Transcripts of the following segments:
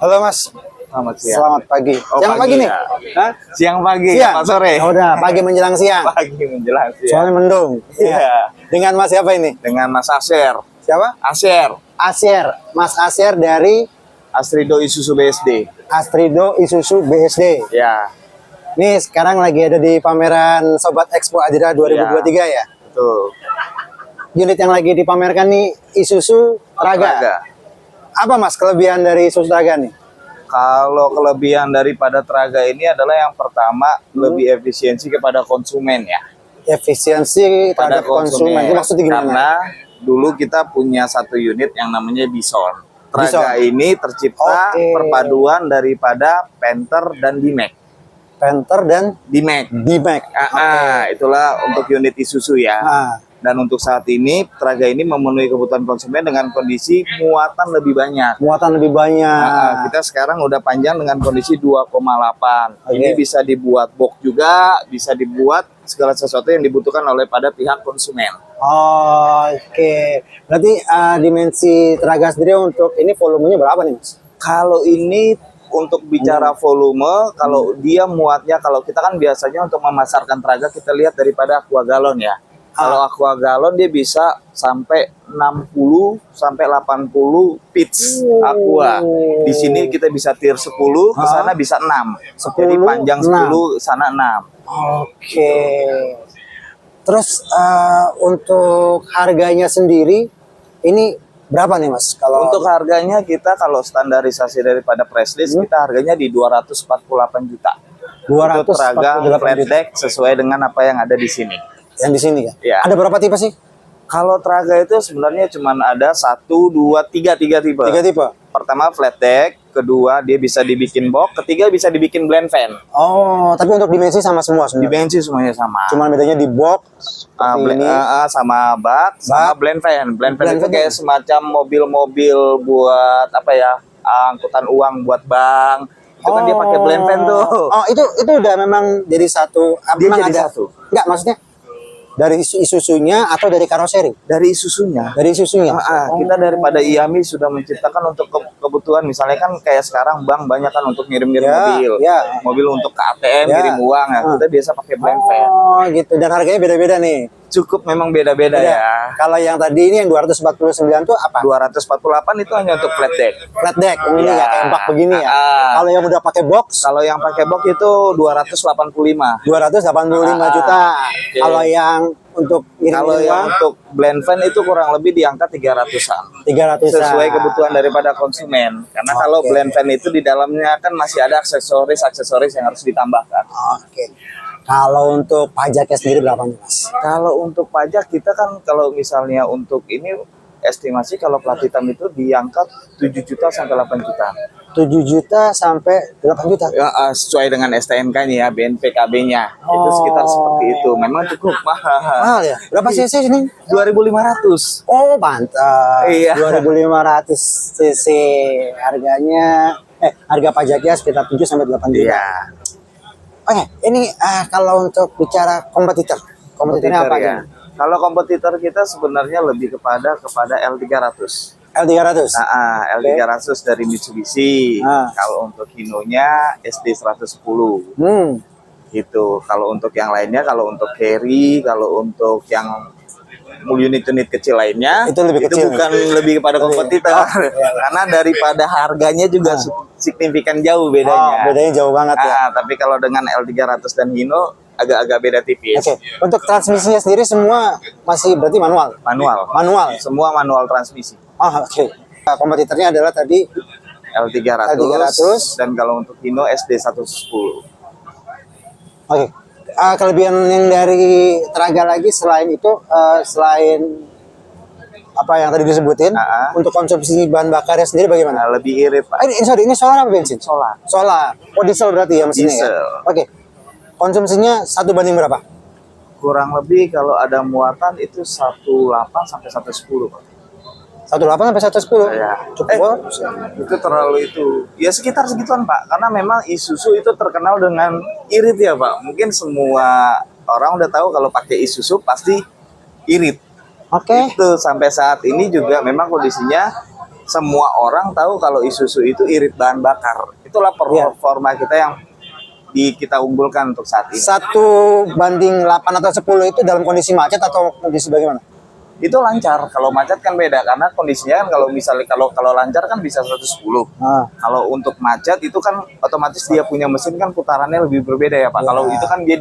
Halo Mas. Selamat siang. Selamat pagi. Oh, Siang pagi nih. ya. Hah? Siang pagi, Siang. apa sore? Ya udah, pagi menjelang siang. Pagi menjelang siang. Soalnya mendung. Iya. Dengan Mas siapa ini? Dengan Mas Asher. Siapa? Asher. Asyer. Mas Asyer dari Astrido Isuzu BSD. Astrido Isuzu BSD. Ya, Nih sekarang lagi ada di pameran Sobat Expo Adira 2023 ya. betul. Unit yang lagi dipamerkan nih Isuzu Traga. Traga. Apa Mas kelebihan dari Isuzu Traga nih? Kalau kelebihan daripada Traga ini adalah yang pertama lebih efisiensi kepada konsumen ya. Efisiensi Pada terhadap konsumen. Itu maksudnya gimana? Karena dulu kita punya satu unit yang namanya Bison. Traga Bison. ini tercipta Oke. perpaduan daripada Panther dan D-Max. Panther dan D-Max. D-Max. Itulah untuk unit Isuzu ya. Ah, Dan untuk saat ini Traga ini memenuhi kebutuhan konsumen dengan kondisi muatan lebih banyak. muatan lebih banyak. Kita sekarang udah panjang dengan kondisi 2,8. Oke. Ini bisa dibuat box juga, bisa dibuat segala sesuatu yang dibutuhkan oleh pada pihak konsumen. Oh, oke. Berarti dimensi Traga sendiri untuk ini volumenya berapa nih Mas? Kalau ini untuk bicara volume, kalau dia muatnya, kalau kita kan biasanya untuk memasarkan Traga kita lihat daripada aqua galon ya. Kalau aqua galon dia bisa sampai 60 sampai 80 pitch aqua. Di sini kita bisa tier 10, ke sana bisa 6. Jadi 10, panjang 10, sana 6. Oke. Terus untuk harganya sendiri ini berapa nih Mas? Kalau Untuk harganya kita kalau standarisasi daripada press list kita harganya di 248 juta. Untuk Traga 248 flat juta. deck sesuai dengan apa yang ada di sini. Yang di sini ya? Ya. Ada berapa tipe sih? Kalau Traga itu sebenarnya cuma ada 1, 2, 3 tipe. 3 tipe. Pertama flat deck, kedua dia bisa dibikin box, ketiga bisa dibikin blend fan. Oh, tapi untuk dimensi sama semua sebenarnya. Dimensi semuanya sama. Cuman bedanya di box seperti ini. Sama bak, sama blend fan. Blend fan Blend itu fan kayak semacam mobil-mobil buat apa ya? Angkutan uang buat bank. Itu kan dia pakai blend fan tuh. Oh, itu udah memang jadi satu. Dia memang jadi ada satu. Enggak, maksudnya dari Isuzunya atau dari karoseri? Dari Isuzunya. Dari Isuzunya. Kita daripada IAMI sudah menciptakan untuk kebutuhan, misalnya kan kayak sekarang bank banyak kan untuk ngirim-ngirim Ya, mobil, ya. mobil untuk ke ATM Ya. kirim uang, ya. Kita biasa pakai blend fan. Oh, gitu. Dan harganya beda-beda nih. Cukup memang beda-beda Beda. ya. Kalau yang tadi ini yang 249 tuh apa? 248 itu hanya untuk flat deck. Flat deck. Ini Ya. ya kayak bak begini ya. Ah. Kalau yang udah pakai box Kalau yang pakai box itu 285. 285 juta. Oke. Kalau yang untuk Kalau iring-iring yang untuk blend fan itu kurang lebih di angka 300-an. 300 Sesuai kebutuhan daripada konsumen. Karena kalau Oke. blend fan itu di dalamnya kan masih ada aksesoris yang harus ditambahkan. Oke. Kalau untuk pajaknya sendiri berapa nih Mas? Kalau untuk pajak kita kan kalau misalnya untuk ini estimasi kalau plat hitam itu di angka 7 juta sampai 8 juta. 7 juta sampai 8 juta. Ya, sesuai dengan STNK-nya ya, BNPKB-nya. Itu sekitar seperti itu. Memang cukup mahal. Mahal ya? Berapa cc ini? 2.500. Oh, mantap. Iya. 2.500 cc harganya harga pajaknya sekitar 7 sampai 8 juta. Iya. Oke, ini kalau untuk bicara kompetitornya apa ya. aja? Kalau kompetitor kita sebenarnya lebih kepada L300. L300. L300 dari Mitsubishi. Ah. Kalau untuk Hino-nya SD110. Gitu. Kalau untuk yang lainnya, kalau untuk carry, kalau untuk yang unit-unit kecil lainnya, Itu lebih kecil. bukan lebih kepada kompetitor. Karena daripada harganya juga signifikan jauh bedanya. Bedanya jauh banget ya. Tapi kalau dengan L300 dan Hino agak-agak beda tipis. Oke, untuk transmisinya sendiri semua masih berarti manual. Manual. Semua manual transmisi. Oh, oke. Kompetitornya adalah tadi L300, L300. dan kalau untuk Hino SD110. Oke. Kelebihan yang dari Traga lagi selain itu, selain apa yang tadi disebutin, untuk konsumsi bahan bakarnya sendiri bagaimana? Lebih irit, Pak. Ini solar apa bensin? Solar. Solar. Oh, diesel berarti ya mesinnya ya? Diesel. Oke. Konsumsinya 1 banding berapa? Kurang lebih kalau ada muatan itu 18 sampai 110, Pak. 18 sampai 110. Ya. Cukup. Itu terlalu itu. Ya sekitar segituan, Pak. Karena memang Isuzu itu terkenal dengan irit ya, Pak. Mungkin semua orang udah tahu kalau pakai Isuzu pasti irit. Oke. Itu sampai saat ini juga memang kondisinya semua orang tahu kalau Isuzu itu irit bahan bakar. Itulah performa kita yang kita unggulkan untuk saat ini. 1:8 atau 10 itu dalam kondisi macet atau kondisi bagaimana? Itu lancar. Kalau macet kan beda karena kondisinya kan kalau misalnya kalau lancar kan bisa 110. Kalau untuk macet itu kan otomatis dia punya mesin kan putarannya lebih berbeda ya Pak. Kalau itu kan dia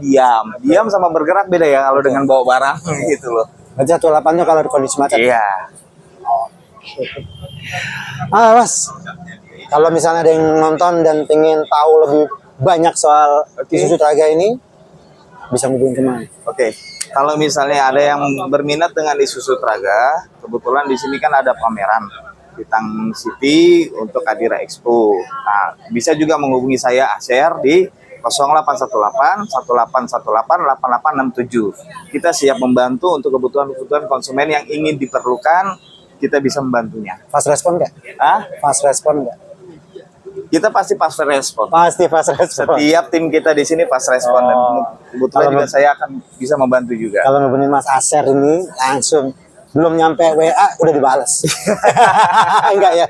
diam sama bergerak beda ya kalau dengan bawa barang gitu loh. Berarti 1.8-nya kalau di kondisi macet. Iya. Mas, kalau misalnya ada yang nonton dan pengen tahu lebih banyak soal Isuzu Traga ini, bisa hubungin kemana? Oke. Kalau misalnya ada yang berminat dengan Isuzu Traga, kebetulan di sini kan ada pameran di Tang City untuk Adira Expo. Nah, bisa juga menghubungi saya Asher di 0818 1818 8867. Kita siap membantu untuk kebutuhan konsumen yang ingin diperlukan, kita bisa membantunya. Fast respon nggak? Fast respon nggak? Kita pasti fast respon. Pasti fast respon. Setiap tim kita di sini fast respon dan kebetulan juga saya akan bisa membantu juga. Kalau ngubungin Mas Asher ini langsung belum nyampe WA udah dibales. Enggak ya.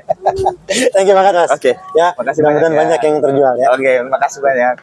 Thank you banget Mas. Oke. Ya, makasih banyak. Banyak yang terjual ya. Oke, makasih banyak.